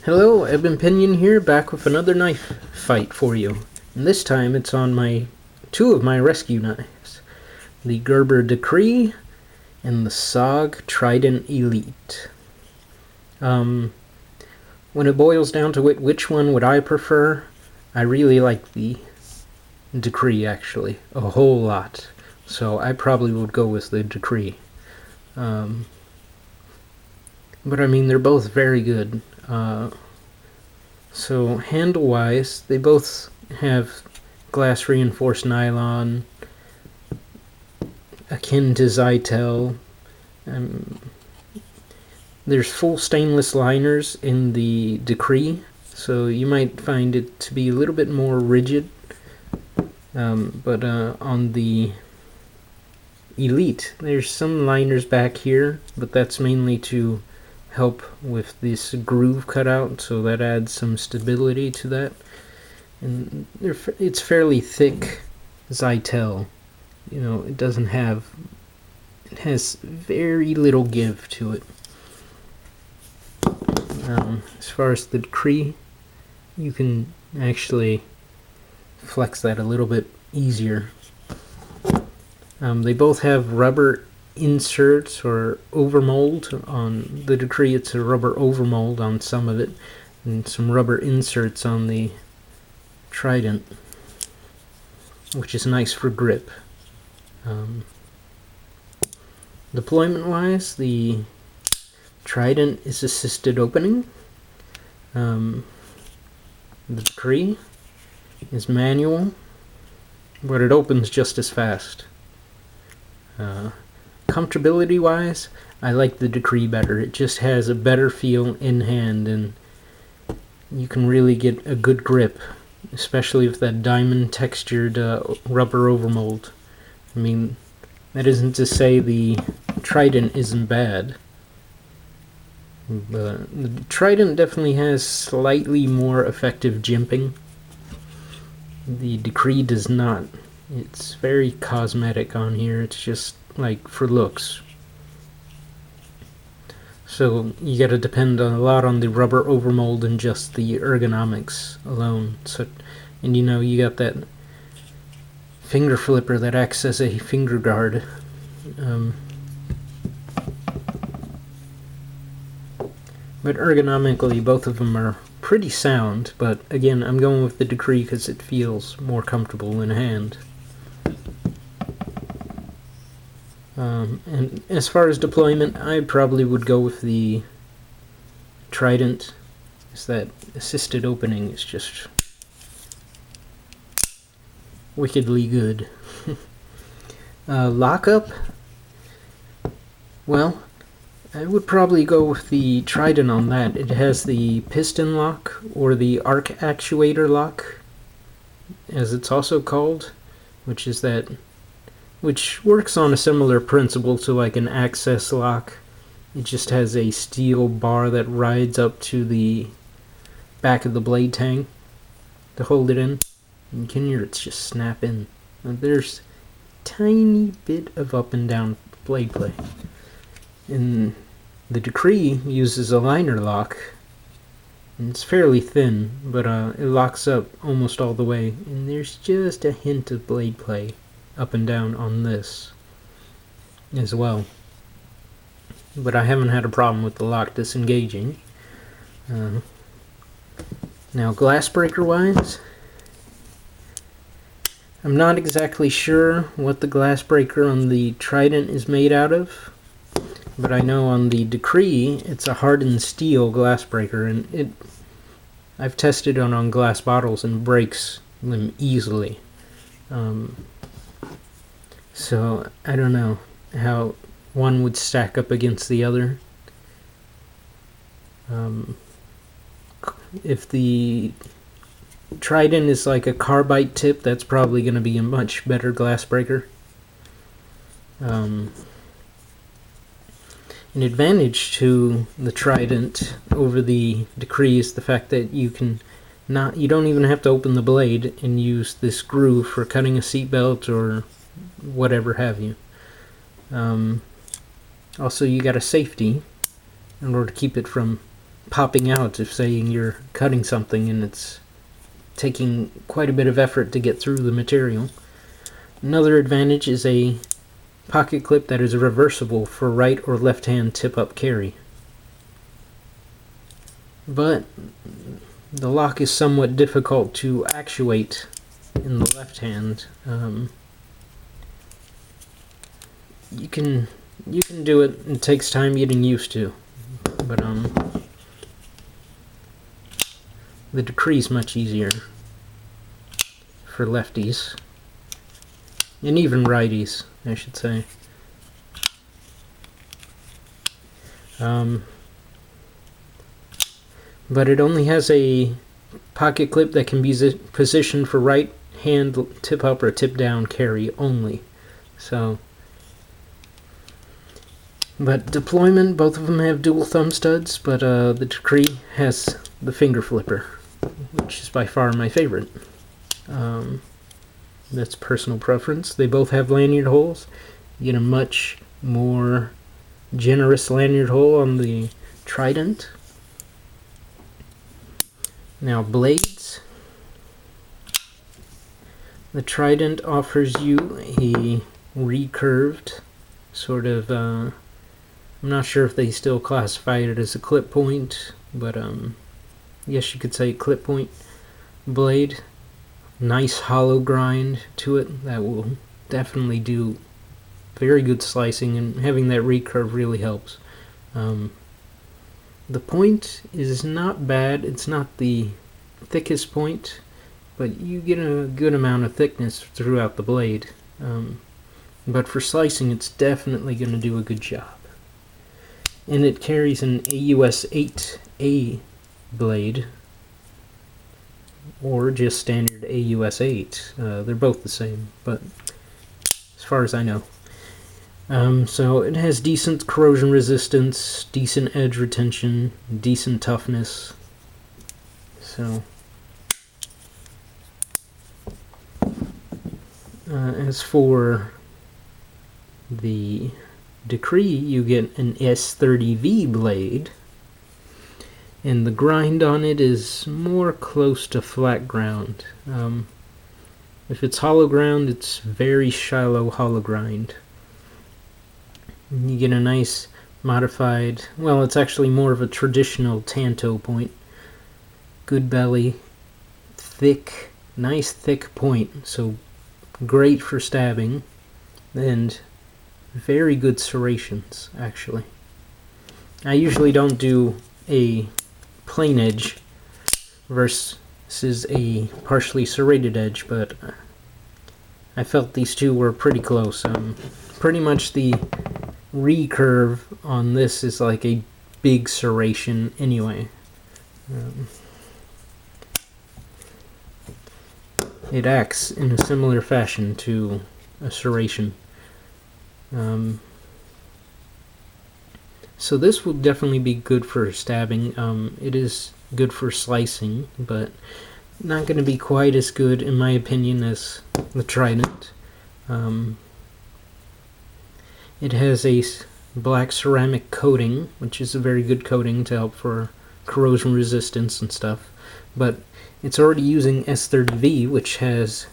Hello, Eben Pinion here, back with another knife fight for you. And this time it's on two of my rescue knives. The Gerber Decree and the SOG Trident Elite. When it boils down to it, which one would I prefer? I really like the Decree, actually, a whole lot. So I probably would go with the Decree. But I mean, they're both very good. So handle-wise, they both have glass reinforced nylon, akin to Zytel. There's full stainless liners in the Decree, so you might find it to be a little bit more rigid. But on the Elite, there's some liners back here, but that's mainly to help with this groove cutout, so that adds some stability to that. And it's fairly thick Zytel. You know, it has very little give to it. As far as the Decree, you can actually flex that a little bit easier. They both have rubber inserts or overmold. On the Decree, it's a rubber overmold on some of it, and some rubber inserts on the Trident, which is nice for grip. Deployment-wise, the Trident is assisted opening. The Decree is manual, but it opens just as fast. Comfortability wise, I like the Decree better. It just has a better feel in hand, and you can really get a good grip, especially with that diamond textured rubber overmold. I mean, that isn't to say the Trident isn't bad, but the Trident definitely has slightly more effective jimping. The Decree does not. It's very cosmetic on here. It's just like for looks. So you gotta depend a lot on the rubber overmold and just the ergonomics alone. So, and you know, you got that finger flipper that acts as a finger guard. But ergonomically, both of them are pretty sound. But again, I'm going with the Decree because it feels more comfortable in hand. And as far as deployment, I probably would go with the Trident. Is that assisted opening is just wickedly good. Lockup, well, I would probably go with the Trident on that. It has the piston lock, or the arc actuator lock, as it's also called, which works on a similar principle to like an access lock. It just has a steel bar that rides up to the back of the blade tang to hold it in. And you can hear it just snap in. And there's a tiny bit of up and down blade play. And the Decree uses a liner lock. And it's fairly thin, but it locks up almost all the way. And there's just a hint of blade play up and down on this as well, but I haven't had a problem with the lock disengaging. Now glass breaker wise, I'm not exactly sure what the glass breaker on the Trident is made out of, but I know on the Decree it's a hardened steel glass breaker, and I've tested it on glass bottles and breaks them easily. So I don't know how one would stack up against the other. If the Trident is like a carbide tip, that's probably going to be a much better glass breaker. An advantage to the Trident over the Decree is the fact that you don't even have to open the blade and use this groove for cutting a seatbelt or whatever have you. Also, you got a safety in order to keep it from popping out if, say, you're cutting something and it's taking quite a bit of effort to get through the material. Another advantage is a pocket clip that is reversible for right or left hand tip-up carry. But the lock is somewhat difficult to actuate in the left hand. You can do it. It takes time getting used to, but the decree is much easier for lefties, and even righties, I should say. But it only has a pocket clip that can be positioned for right hand tip up or tip down carry only. So, but deployment, both of them have dual thumb studs, but the Decree has the finger flipper, which is by far my favorite. That's personal preference. They both have lanyard holes. You get a much more generous lanyard hole on the Trident. Now blades. The Trident offers you a recurved sort of, I'm not sure if they still classify it as a clip point, but yes, you could say clip point blade. Nice hollow grind to it that will definitely do very good slicing, and having that recurve really helps. The point is not bad. It's not the thickest point, but you get a good amount of thickness throughout the blade. But for slicing, it's definitely going to do a good job. And it carries an AUS 8A blade, or just standard AUS 8. They're both the same, but as far as I know. So it has decent corrosion resistance, decent edge retention, decent toughness. So as for the Decree, you get an S30V blade, and the grind on it is more close to flat ground. If it's hollow ground, it's very shallow hollow grind. You get a nice modified, well, it's actually more of a traditional Tanto point. Good belly, thick, nice thick point, so great for stabbing, and very good serrations, actually. I usually don't do a plain edge versus a partially serrated edge, but I felt these two were pretty close. Pretty much the recurve on this is like a big serration anyway. It acts in a similar fashion to a serration. So this will definitely be good for stabbing. It is good for slicing, but not going to be quite as good, in my opinion, as the Trident. It has a black ceramic coating, which is a very good coating to help for corrosion resistance and stuff, but it's already using S30V, which has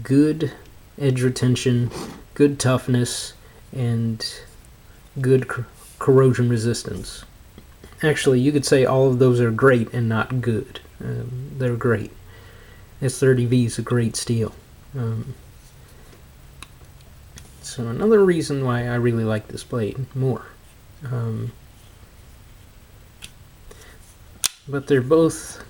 good edge retention, good toughness, and good corrosion resistance. Actually, you could say all of those are great and not good. They're great. S30V is a great steel. So another reason why I really like this blade more. But they're both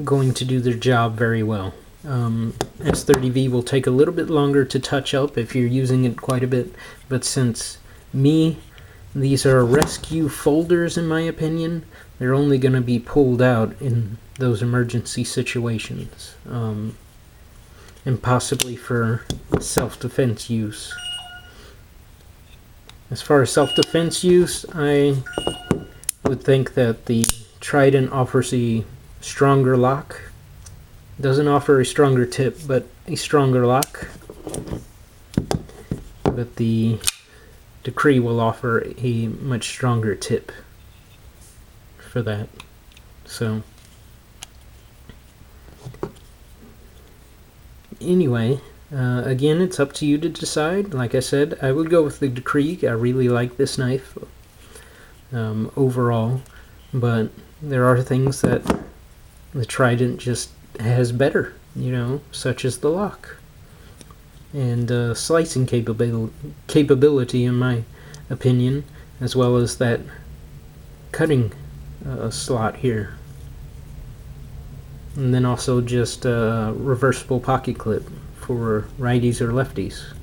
going to do their job very well. S30V will take a little bit longer to touch up if you're using it quite a bit, but since these are rescue folders, in my opinion, they're only going to be pulled out in those emergency situations, and possibly for self-defense use. As far as self-defense use, I would think that the Trident offers a stronger lock. Doesn't offer a stronger tip, but a stronger lock. But the Decree will offer a much stronger tip for that. So anyway, again, it's up to you to decide. Like I said, I would go with the Krieg. I really like this knife overall, but there are things that the Trident just has better, such as the lock and slicing capability, in my opinion, as well as that cutting slot here. And then also just a reversible pocket clip for righties or lefties.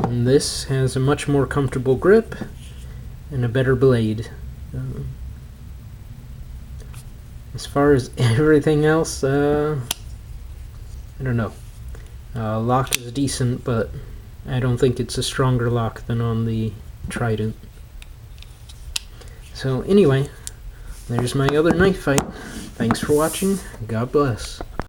And this has a much more comfortable grip and a better blade. As far as everything else, I don't know. Lock is decent, but I don't think it's a stronger lock than on the Trident. So anyway, there's my other knife fight. Thanks for watching. God bless.